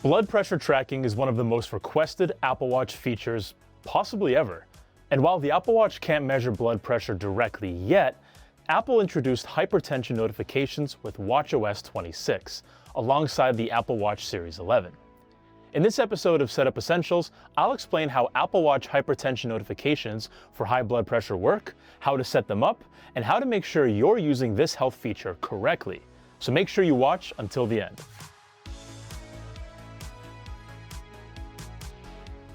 Blood pressure tracking is one of the most requested Apple Watch features possibly ever. And while the Apple Watch can't measure blood pressure directly yet, Apple introduced hypertension notifications with watchOS 26, alongside the Apple Watch Series 11. In this episode of Setup Essentials, I'll explain how Apple Watch hypertension notifications for high blood pressure work, how to set them up, and how to make sure you're using this health feature correctly. So make sure you watch until the end.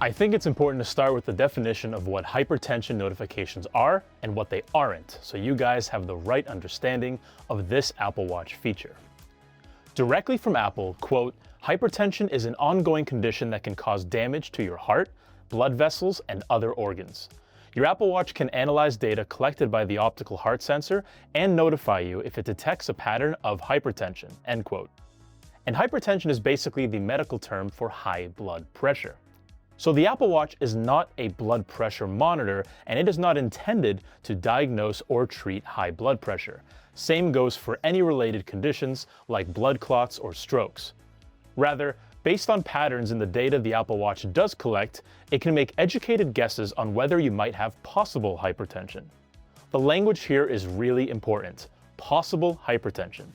I think it's important to start with the definition of what hypertension notifications are and what they aren't, so you guys have the right understanding of this Apple Watch feature. Directly from Apple, quote, "Hypertension is an ongoing condition that can cause damage to your heart, blood vessels, and other organs. Your Apple Watch can analyze data collected by the optical heart sensor and notify you if it detects a pattern of hypertension," end quote. And hypertension is basically the medical term for high blood pressure. So the Apple Watch is not a blood pressure monitor, and it is not intended to diagnose or treat high blood pressure. Same goes for any related conditions like blood clots or strokes. Rather, based on patterns in the data the Apple Watch does collect, it can make educated guesses on whether you might have possible hypertension. The language here is really important: possible hypertension.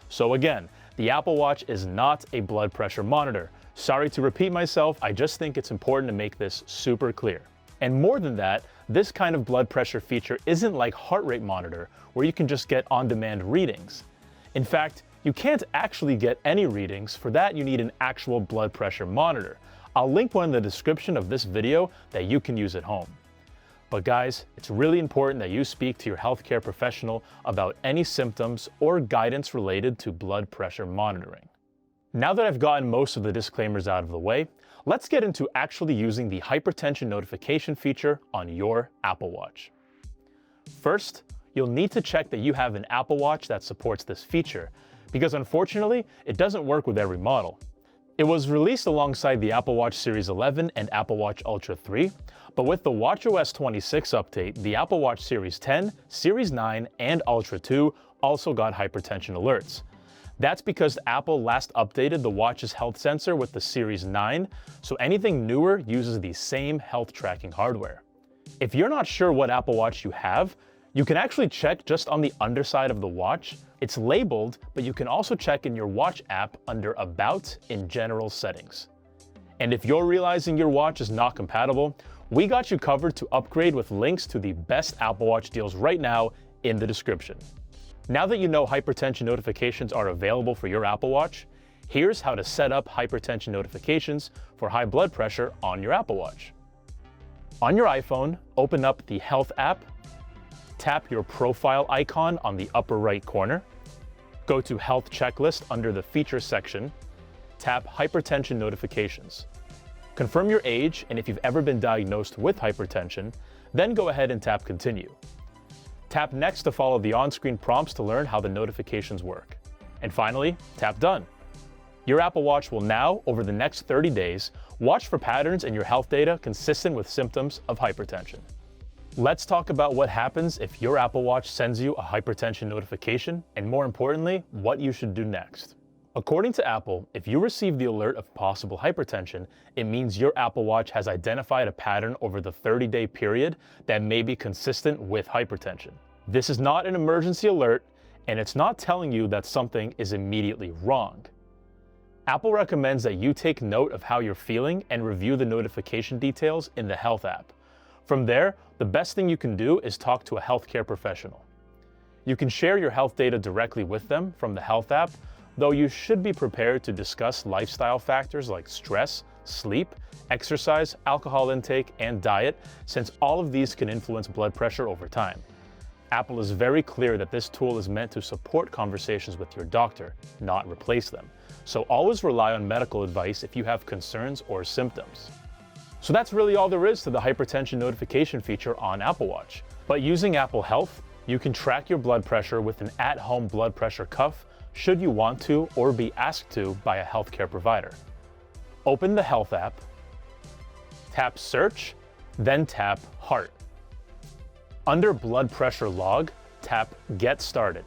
So again, the Apple Watch is not a blood pressure monitor. Sorry to repeat myself, I just think it's important to make this super clear. And more than that, this kind of blood pressure feature isn't like heart rate monitor, where you can just get on-demand readings. In fact, you can't actually get any readings. For that, you need an actual blood pressure monitor. I'll link one in the description of this video that you can use at home. But guys, it's really important that you speak to your healthcare professional about any symptoms or guidance related to blood pressure monitoring. Now that I've gotten most of the disclaimers out of the way, let's get into actually using the hypertension notification feature on your Apple Watch. First, you'll need to check that you have an Apple Watch that supports this feature, because unfortunately, it doesn't work with every model. It was released alongside the Apple Watch Series 11 and Apple Watch Ultra 3, but with the watchOS 26 update, the Apple Watch Series 10, Series 9, and Ultra 2 also got hypertension alerts. That's because Apple last updated the watch's health sensor with the Series 9, so anything newer uses the same health tracking hardware. If you're not sure what Apple Watch you have, you can actually check just on the underside of the watch. It's labeled, but you can also check in your watch app under About in General Settings. And if you're realizing your watch is not compatible, we got you covered to upgrade with links to the best Apple Watch deals right now in the description. Now that you know hypertension notifications are available for your Apple Watch, here's how to set up hypertension notifications for high blood pressure on your Apple Watch. On your iPhone, open up the Health app, tap your profile icon on the upper right corner, go to Health Checklist under the Features section, tap Hypertension Notifications. Confirm your age and if you've ever been diagnosed with hypertension, then go ahead and tap Continue. Tap Next to follow the on-screen prompts to learn how the notifications work. And finally, tap Done. Your Apple Watch will now, over the next 30 days, watch for patterns in your health data consistent with symptoms of hypertension. Let's talk about what happens if your Apple Watch sends you a hypertension notification, and more importantly, what you should do next. According to Apple, if you receive the alert of possible hypertension, it means your Apple Watch has identified a pattern over the 30-day period that may be consistent with hypertension. This is not an emergency alert, and it's not telling you that something is immediately wrong. Apple recommends that you take note of how you're feeling and review the notification details in the Health app. From there, the best thing you can do is talk to a healthcare professional. You can share your health data directly with them from the Health app, though you should be prepared to discuss lifestyle factors like stress, sleep, exercise, alcohol intake, and diet, since all of these can influence blood pressure over time. Apple is very clear that this tool is meant to support conversations with your doctor, not replace them. So always rely on medical advice if you have concerns or symptoms. So that's really all there is to the hypertension notification feature on Apple Watch. But using Apple Health, you can track your blood pressure with an at-home blood pressure cuff should you want to or be asked to by a healthcare provider. Open the Health app, tap Search, then tap Heart. Under Blood Pressure Log, tap Get Started.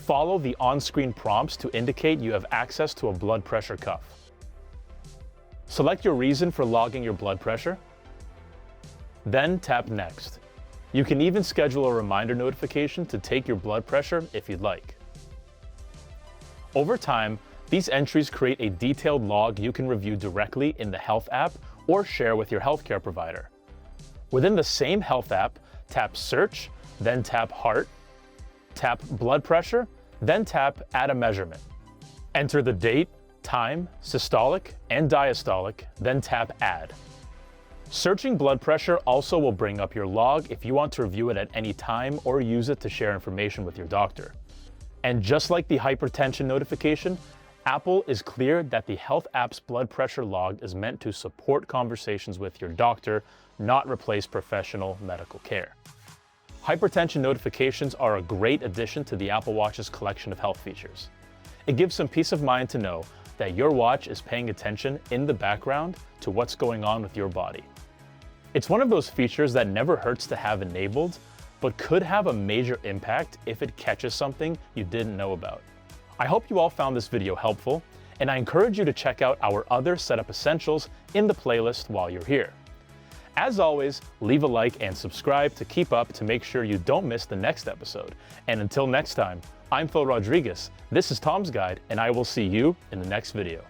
follow the on-screen prompts to indicate you have access to a blood pressure cuff. Select your reason for logging your blood pressure, then tap Next. You can even schedule a reminder notification to take your blood pressure if you'd like. Over time, these entries create a detailed log you can review directly in the Health app or share with your healthcare provider. Within the same Health app, tap Search, then tap Heart, tap Blood Pressure, then tap Add a Measurement. Enter the date, time, systolic, and diastolic, then tap Add. Searching blood pressure also will bring up your log if you want to review it at any time or use it to share information with your doctor. And just like the hypertension notification, Apple is clear that the Health app's blood pressure log is meant to support conversations with your doctor, not replace professional medical care. Hypertension notifications are a great addition to the Apple Watch's collection of health features. It gives some peace of mind to know that your watch is paying attention in the background to what's going on with your body. It's one of those features that never hurts to have enabled, but could have a major impact if it catches something you didn't know about. I hope you all found this video helpful, and I encourage you to check out our other setup essentials in the playlist while you're here. As always, leave a like and subscribe to keep up to make sure you don't miss the next episode. And until next time, I'm Phil Rodriguez, this is Tom's Guide, and I will see you in the next video.